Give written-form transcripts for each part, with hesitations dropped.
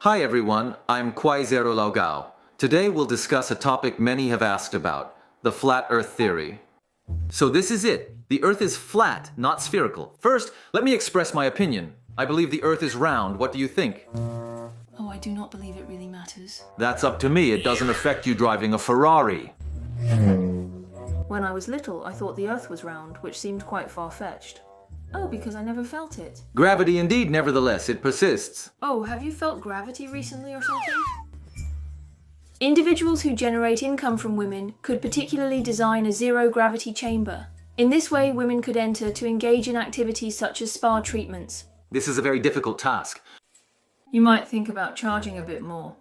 Hi everyone, I'm Zero Lao Gao. Today we'll discuss a topic many have asked about, the flat earth theory. So this is it. The earth is flat, not spherical. First, let me express my opinion. I believe the earth is round. What do you think? Oh, I do not believe it really matters. That's up to me. It doesn't affect you driving a Ferrari. When I was little, I thought the earth was round, which seemed quite far-fetched. Oh, because I never felt it. Gravity indeed, nevertheless, it persists. Oh, have you felt gravity recently or something? Individuals who generate income from women could particularly design a zero-gravity chamber. In this way, women could enter to engage in activities such as spa treatments. This is a very difficult task. You might think about charging a bit more.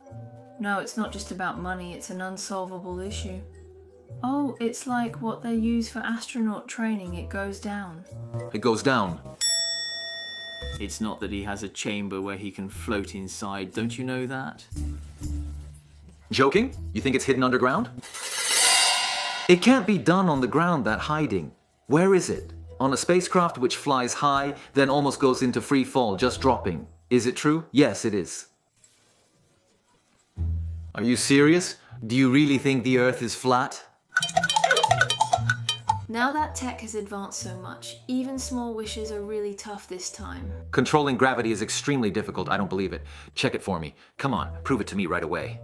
No, it's not just about money, it's an unsolvable issue. Oh, it's like what they use for astronaut training. It goes down. It goes down. It's not that he has a chamber where he can float inside, don't you know that? Joking? You think it's hidden underground? It can't be done on the ground, that hiding. Where is it? On a spacecraft which flies high, then almost goes into free fall, just dropping. Is it true? Yes, it is. Are you serious? Do you really think the Earth is flat? Now that tech has advanced so much, even small wishes are really tough this time. Controlling gravity is extremely difficult. I don't believe it. Check it for me. Come on, prove it to me right away.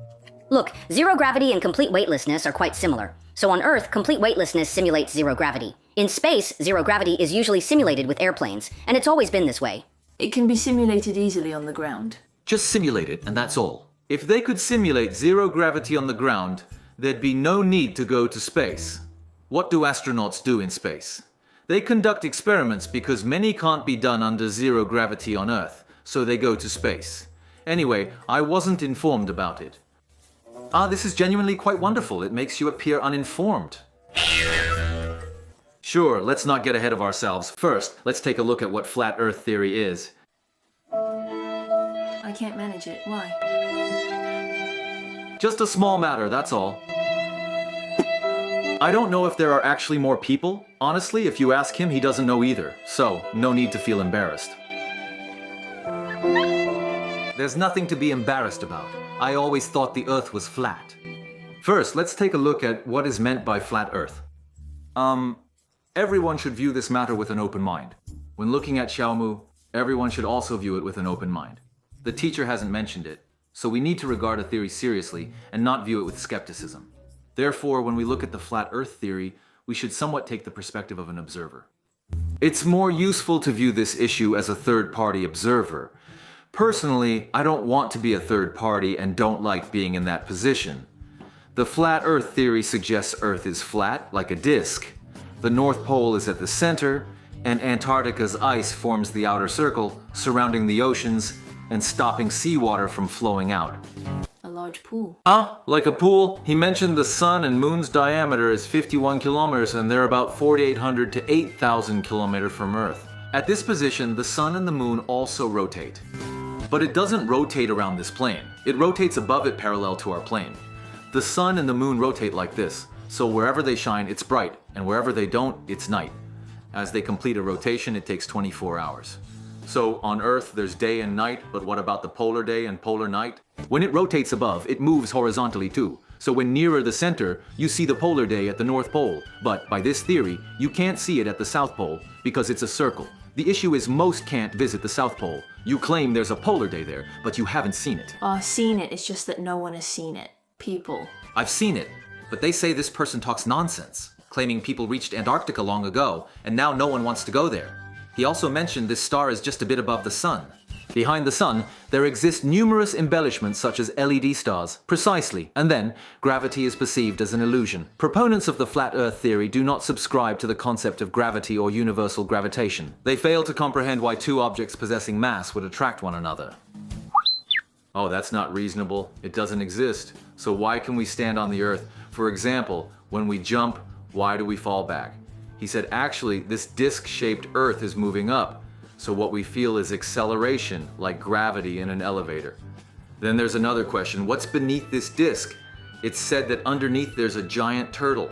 Look, zero gravity and complete weightlessness are quite similar. So on Earth, complete weightlessness simulates zero gravity. In space, zero gravity is usually simulated with airplanes, and it's always been this way. It can be simulated easily on the ground. Just simulate it, and that's all. If they could simulate zero gravity on the ground, there'd be no need to go to space. What do astronauts do in space? They conduct experiments because many can't be done under zero gravity on Earth, so they go to space. Anyway, I wasn't informed about it. This is genuinely quite wonderful. It makes you appear uninformed. Sure, let's not get ahead of ourselves. First, let's take a look at what flat Earth theory is. I can't manage it. Why? Just a small matter, that's all. I don't know if there are actually more people. Honestly, if you ask him, he doesn't know either. So, no need to feel embarrassed. There's nothing to be embarrassed about. I always thought the Earth was flat. First, let's take a look at what is meant by flat Earth. Everyone should view this matter with an open mind. When looking at Xiaomu, everyone should also view it with an open mind. The teacher hasn't mentioned it, so we need to regard a theory seriously and not view it with skepticism. Therefore, when we look at the flat Earth theory, we should somewhat take the perspective of an observer. It's more useful to view this issue as a third-party observer. Personally, I don't want to be a third party and don't like being in that position. The flat Earth theory suggests Earth is flat, like a disk. The North Pole is at the center, and Antarctica's ice forms the outer circle, surrounding the oceans and stopping seawater from flowing out. A large pool. Like a pool? He mentioned the sun and moon's diameter is 51 kilometers and they're about 4,800 to 8,000 kilometers from Earth. At this position, the sun and the moon also rotate. But it doesn't rotate around this plane. It rotates above it parallel to our plane. The sun and the moon rotate like this, so wherever they shine, it's bright, and wherever they don't, it's night. As they complete a rotation, it takes 24 hours. So on Earth, there's day and night, but what about the polar day and polar night? When it rotates above, it moves horizontally too. So when nearer the center, you see the polar day at the North Pole. But by this theory, you can't see it at the South Pole because it's a circle. The issue is most can't visit the South Pole. You claim there's a polar day there, but you haven't seen it. Seen it. It's just that no one has seen it. People. I've seen it, but they say this person talks nonsense, claiming people reached Antarctica long ago, and now no one wants to go there. He also mentioned this star is just a bit above the sun. Behind the sun, there exist numerous embellishments such as LED stars, precisely, and then gravity is perceived as an illusion. Proponents of the flat Earth theory do not subscribe to the concept of gravity or universal gravitation. They fail to comprehend why two objects possessing mass would attract one another. Oh, that's not reasonable. It doesn't exist. So why can we stand on the Earth? For example, when we jump, why do we fall back? He said, actually, this disc-shaped Earth is moving up. So what we feel is acceleration, like gravity in an elevator. Then there's another question. What's beneath this disc? It's said that underneath there's a giant turtle.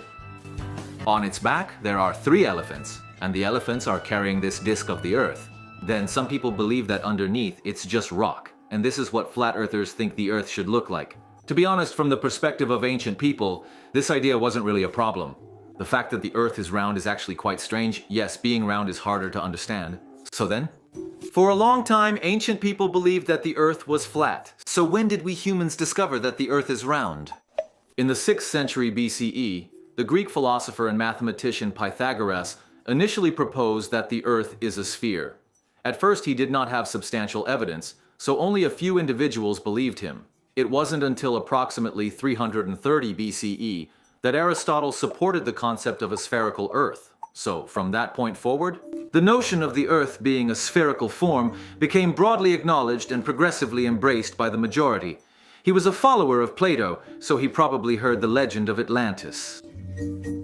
On its back, there are 3 elephants, and the elephants are carrying this disc of the Earth. Then some people believe that underneath, it's just rock. and this is what flat earthers think the Earth should look like. To be honest, from the perspective of ancient people, this idea wasn't really a problem. The fact that the Earth is round is actually quite strange. Yes, being round is harder to understand. So then? For a long time, ancient people believed that the Earth was flat. So when did we humans discover that the Earth is round? In the 6th century BCE, the Greek philosopher and mathematician Pythagoras initially proposed that the Earth is a sphere. At first, he did not have substantial evidence, so only a few individuals believed him. It wasn't until approximately 330 BCE that Aristotle supported the concept of a spherical Earth. So, from that point forward, the notion of the Earth being a spherical form became broadly acknowledged and progressively embraced by the majority. He was a follower of Plato, so he probably heard the legend of Atlantis.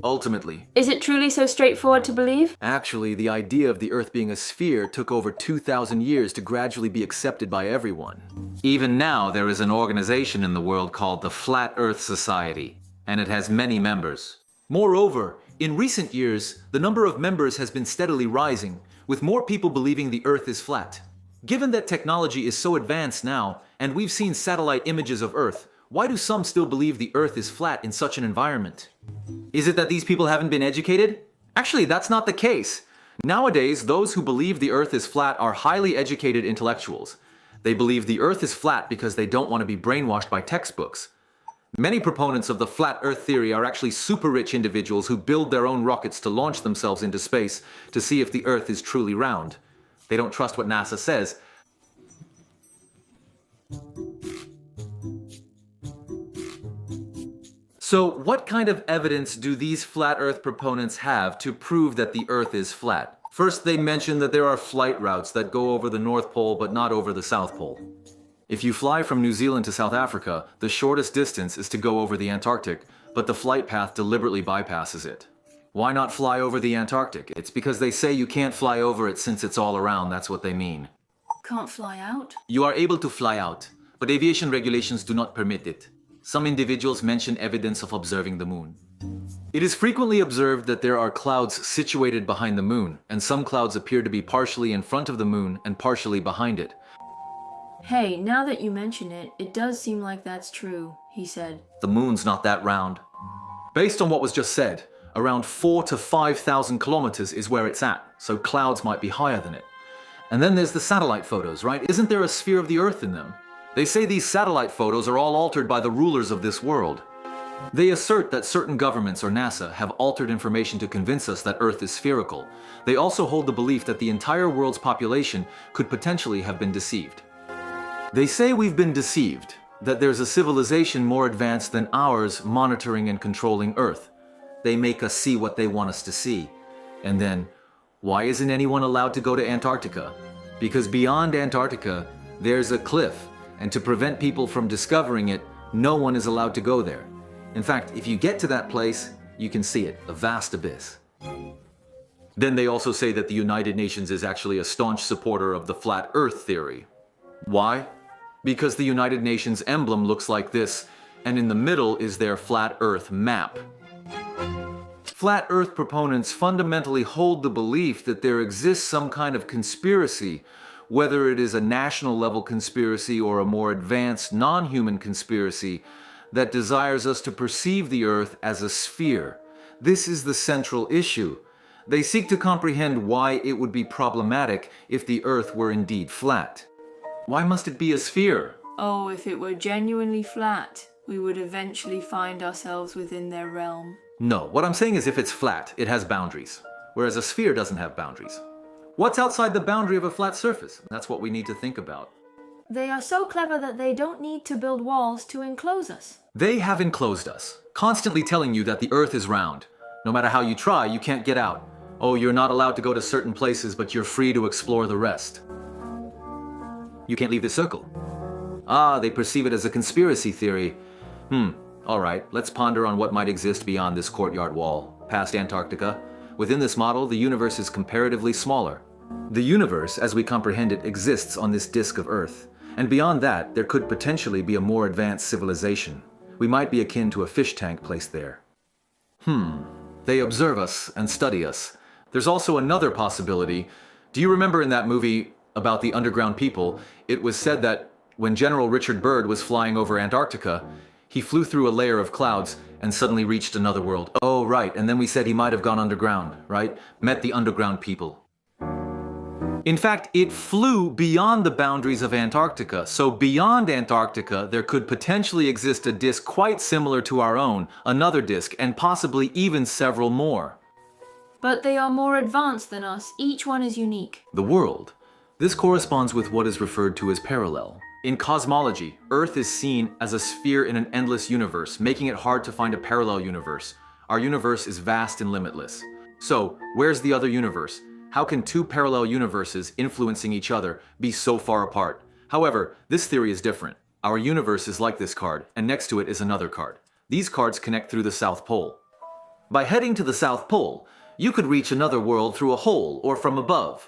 Ultimately, Is it truly so straightforward to believe? actually, the idea of the Earth being a sphere took over 2,000 years to gradually be accepted by everyone. Even now, there is an organization in the world called the Flat Earth Society, and it has many members. Moreover, in recent years, the number of members has been steadily rising, with more people believing the Earth is flat. Given that technology is so advanced now, and we've seen satellite images of Earth, why do some still believe the Earth is flat in such an environment? Is it that these people haven't been educated? Actually, that's not the case. Nowadays, those who believe the Earth is flat are highly educated intellectuals. They believe the Earth is flat because they don't want to be brainwashed by textbooks. Many proponents of the flat Earth theory are actually super rich individuals who build their own rockets to launch themselves into space to see if the Earth is truly round. They don't trust what NASA says. So, what kind of evidence do these flat Earth proponents have to prove that the Earth is flat? First, they mention that there are flight routes that go over the North Pole but not over the South Pole. If you fly from New Zealand to South Africa, the shortest distance is to go over the Antarctic, but the flight path deliberately bypasses it. Why not fly over the Antarctic? It's because they say you can't fly over it since it's all around, that's what they mean. Can't fly out? You are able to fly out, but aviation regulations do not permit it. Some individuals mention evidence of observing the moon. It is frequently observed that there are clouds situated behind the moon, and some clouds appear to be partially in front of the moon and partially behind it. Hey, now that you mention it, it does seem like that's true, he said. The moon's not that round. Based on what was just said, around 4,000 to 5,000 kilometers is where it's at, so clouds might be higher than it. And then there's the satellite photos, right? Isn't there a sphere of the Earth in them? They say these satellite photos are all altered by the rulers of this world. They assert that certain governments or NASA have altered information to convince us that Earth is spherical. They also hold the belief that the entire world's population could potentially have been deceived. They say we've been deceived, that there's a civilization more advanced than ours monitoring and controlling Earth. They make us see what they want us to see. And then, why isn't anyone allowed to go to Antarctica? Because beyond Antarctica, there's a cliff, and to prevent people from discovering it, no one is allowed to go there. In fact, if you get to that place, you can see it, a vast abyss. Then they also say that the United Nations is actually a staunch supporter of the flat Earth theory. Why? Because the United Nations emblem looks like this, and in the middle is their flat Earth map. Flat Earth proponents fundamentally hold the belief that there exists some kind of conspiracy, whether it is a national level conspiracy or a more advanced non-human conspiracy that desires us to perceive the Earth as a sphere. This is the central issue. They seek to comprehend why it would be problematic if the Earth were indeed flat. Why must it be a sphere? Oh, if it were genuinely flat, we would eventually find ourselves within their realm. No, what I'm saying is if it's flat, it has boundaries, whereas a sphere doesn't have boundaries. What's outside the boundary of a flat surface? That's what we need to think about. They are so clever that they don't need to build walls to enclose us. They have enclosed us, constantly telling you that the Earth is round. No matter how you try, you can't get out. Oh, you're not allowed to go to certain places, but you're free to explore the rest. You can't leave the circle. Ah, they perceive it as a conspiracy theory. Alright, let's ponder on what might exist beyond this courtyard wall, past Antarctica. Within this model, the universe is comparatively smaller. The universe, as we comprehend it, exists on this disk of Earth. And beyond that, there could potentially be a more advanced civilization. We might be akin to a fish tank placed there. They observe us and study us. There's also another possibility. Do you remember in that movie about the underground people, it was said that When General Richard Byrd was flying over Antarctica, he flew through a layer of clouds and suddenly reached another world. Oh, right, and then we said he might have gone underground, right? Met the underground people. In fact, it flew beyond the boundaries of Antarctica, so beyond Antarctica there could potentially exist a disk quite similar to our own, another disk, and possibly even several more. But they are more advanced than us. Each one is unique. The world. This corresponds with what is referred to as parallel. In cosmology, Earth is seen as a sphere in an endless universe, making it hard to find a parallel universe. Our universe is vast and limitless. So, where's the other universe? How can two parallel universes influencing each other be so far apart? However, this theory is different. Our universe is like this card, and next to it is another card. These cards connect through the South Pole. By heading to the South Pole, you could reach another world through a hole or from above.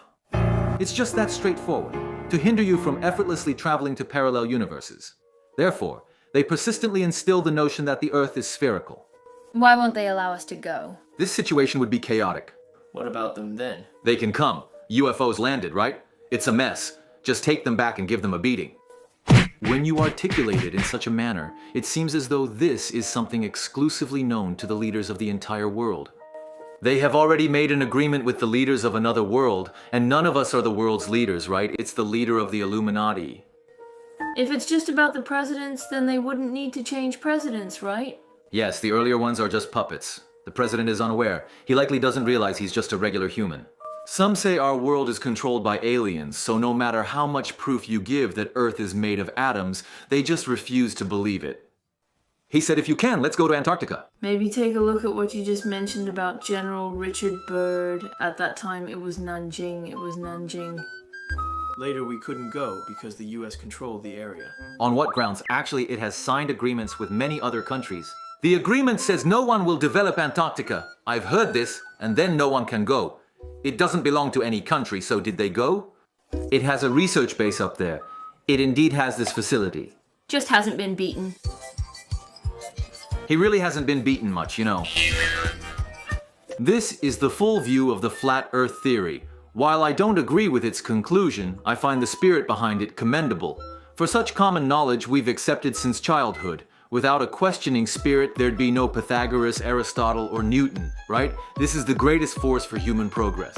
It's just that straightforward, to hinder you from effortlessly traveling to parallel universes. Therefore, they persistently instill the notion that the Earth is spherical. Why won't they allow us to go? This situation would be chaotic. What about them then? They can come. UFOs landed, right? It's a mess. Just take them back and give them a beating. When you articulate it in such a manner, it seems as though this is something exclusively known to the leaders of the entire world. They have already made an agreement with the leaders of another world, and none of us are the world's leaders, right? It's the leader of the Illuminati. If it's just about the presidents, then they wouldn't need to change presidents, right? Yes, the earlier ones are just puppets. The president is unaware. He likely doesn't realize he's just a regular human. Some say our world is controlled by aliens, so no matter how much proof you give that Earth is made of atoms, they just refuse to believe it. He said, if you can, let's go to Antarctica. Maybe take a look at what you just mentioned about General Richard Byrd. At that time, it was Nanjing. Later we couldn't go because the US controlled the area. On what grounds? Actually, it has signed agreements with many other countries. The agreement says no one will develop Antarctica. I've heard this, and then no one can go. It doesn't belong to any country, so did they go? It has a research base up there. It indeed has this facility. Just hasn't been beaten. He really hasn't been beaten much, you know. This is the full view of the flat Earth theory. While I don't agree with its conclusion, I find the spirit behind it commendable. For such common knowledge we've accepted since childhood. Without a questioning spirit, there'd be no Pythagoras, Aristotle, or Newton, right? This is the greatest force for human progress.